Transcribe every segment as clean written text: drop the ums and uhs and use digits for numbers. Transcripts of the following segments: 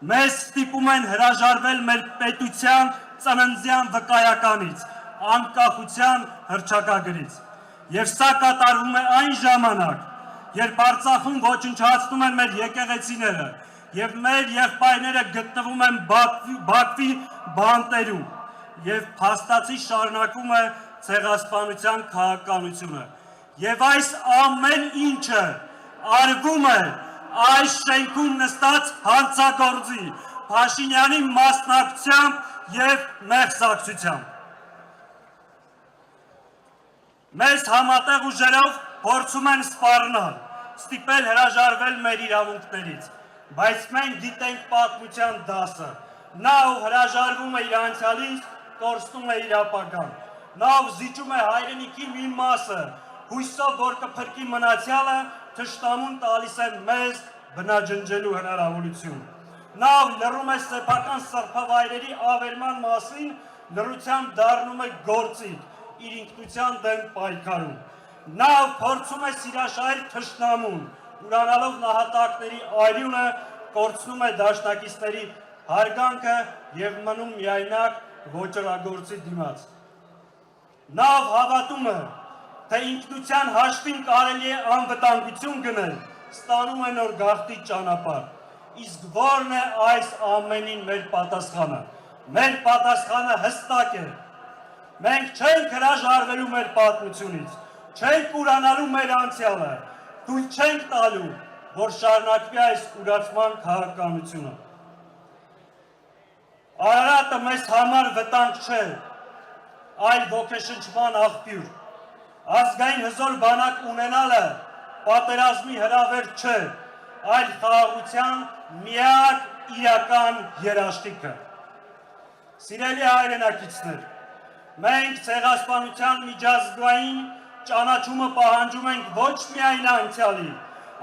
Մեզ ստիպում են հրաժարվել մեր պետության ծննդյան վկայականից, անկախության հռչակագրից։ Եվ սա կատարվում է այն ժամանակ, երբ Արցախում ոչնչացնում են մեր եկեղեցիները և մեր եղբայրները գտնվում են Բաքվի բանտերում և փաստացի շարունակվում է ցեղասպանության քաղաքականությունը։ Եվ այս ամեն ինչը արվում է այս շենքում նստած հանցագործի Փաշինյանի մասնակցությամբ և մեղսակցությամբ։ Մեզ համատեղ ուժերով փորձում են սպառնալ, ստիպել հրաժարվել մեր իրավունքներից, բայց մենք գիտենք պատմության դասը։ Նա, ով հրաժարվում է իր անցյալից, կորցնում է իր ապագան։ Նա, ով զիջում է հայրենիքի մի մասը, հույսով, որ կփրկի մնացյալը, թշնամուն տալիս է մեզ բնաջնջելու հնարավորություն։ Նա, ով լռում է սեփական սրբավայրերի ավերման մասին, լռությամբ դառնում է գործիք, իր ինքնության դեմ պայքարում։ Նա, ով փորձում է սիրաշահել թշնամուն, ուրանալով նահատակների արյունը, կորցնում է դաշնակիցների հարգանքը և մնում միայնակ ոճրագործի դիմաց։ Նա, ով հավատում է, թե ինքնության հաշվին կարելի է անվտանգություն գնել, ստանում է նոր գաղթի ճանապարհ։ Իսկ ո՞րն է այս ամենին մեր պատասխանը։ Մեր պատասխանը հստակ է։ Մենք չենք հրաժարվելու մեր պատմությունից, չենք ուրանալու մեր անցյալը, թույլ չենք տալու, որ շարունակվի այս ուրացման քաղաքականությունը։ Արարատը մեզ համար վտանգ չէ, այլ ոգեշնչման աղբյուր։ Ազգային հզոր բանակ ունենալը պատերազմի հրավեր չէ, այլ խաղաղության միակ իրական երաշխիքը։ Սիրելի հայրենակիցներ, մենք ցեղասպանության միջազգային ճանաչումը պահանջում ենք ոչ միայն անցյալի,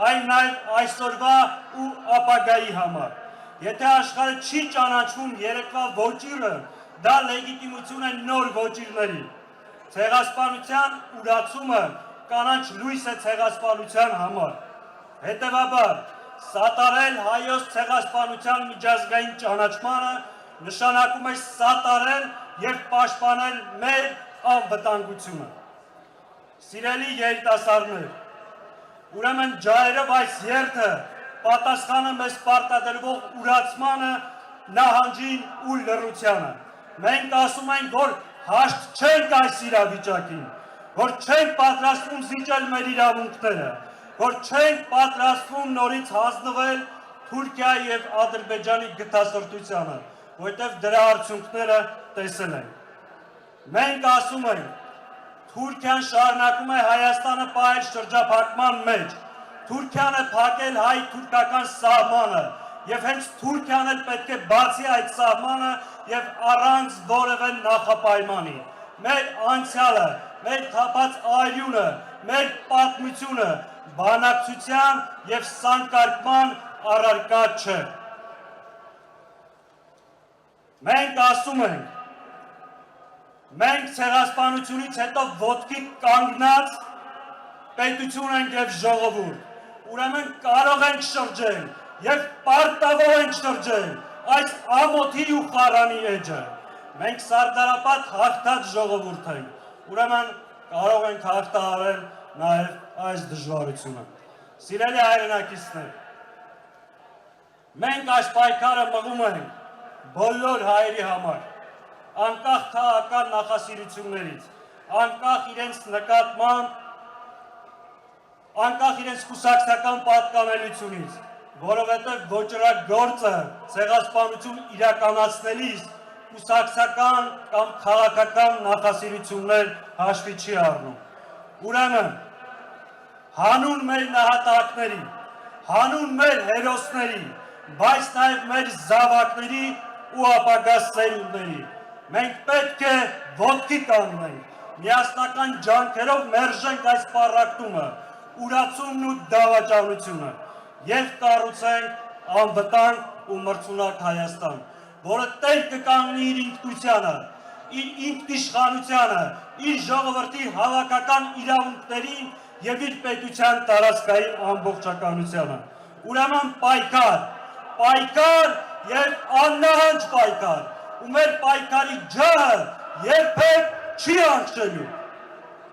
այլ նաև այսօրվա ու ապագայի համար։ Եթե աշխարհը չի ճանաչվում երեկվա ոճիրը, դա լեգիտիմություն է նոր ոճիրների։ Ցեղասպանության ուրացումը կանաչ լույս է ցեղասպանության համար։ Հետևաբար, սատարել հայոց ցեղասպանության միջազգային ճանաչմանը նշանակում է սատարել և պաշտպանել մեր անվտանգությունը։ Սիրելի երիտասարդներ, ուրեմն ջահերով այս երթը պատասխանը մեզ պարտադրվող ուրացմանը, նահանջին ու լռությանը։ Մենք ասում ենք, որ հաշտ չենք այս իրավիճակին, որ չենք պատրաստվում զիջել մեր իրավունքները, որ չենք պատրաստվում նորից հանձնվել Թուրքիայի և Ադրբեջանի գթասրտությանը, որտեղ դրա արդյունքները տեսել ենք։ Մենք ասում ենք, Թուրքիան շարունակում է Հայաստանը պահել շրջափակման մեջ, Թուրքիան է փակել հայ-թուրքական սահմանը, և հենց Թուրքիան էլ պետք է բացի այդ սահմանը և առանց որևէ նախապայմանի։ Մեր անցյալը, մեր թափած արյունը, մեր պատմությունը բանակցության և սանկարկման առարկա չէ։ Մենք ասում ենք, մենք ցեղասպանությունից հետո ոտքի կանգնած պետություն ենք և ժողովուրդ։ Ուրեմն կարող ենք շրջել և պարտավոր ենք շրջել այս ամոթի ու խառանի էջը։ Մենք սարդարապատ հաղթած ժողովուրդ ենք, ուրեմն կարող ենք հաղթահարել նաև այս դժվարությունը։ Սիրելի հայրենակիցներ, մենք այս պայքարը մղում ենք բոլոր հայերի համար, անկախ քաղաքական նախասիրություններից, անկախ իրենց նկատմամբ, անկախ իրենց կուսակցական պատկանելությունից, որովհետև ոճրագործը ցեղասպանություն իրականացնելիս կուսակցական կամ քաղաքական նախասիրություններ հաշվի չի առնում։ Ուրեմն, հանուն մեր նահատակների, հանուն մեր հերոսների, բայց նաև մեր զավակների ու ապագա սերունդների, մենք պետք է ոտքի կանգնենք, միասնական ջանքերով մերժենք այս պառակտումը, ուրացումն ու դավաճանությունը և կառուցենք անվտանգ ու մրցունակ Հայաստան, որը տեր կկանգնի իր ինքնությանը, իր ինքնիշխանությանը, իր ժողովրդի հավաքական իրավունքներին և իր պետության տարածքային ամբողջականությանը։ Ուրեմն պայքար, պայքար եւ աննահանջ պայքար, ու մեր պայքարի ջահը երբեք չի հանգչելու։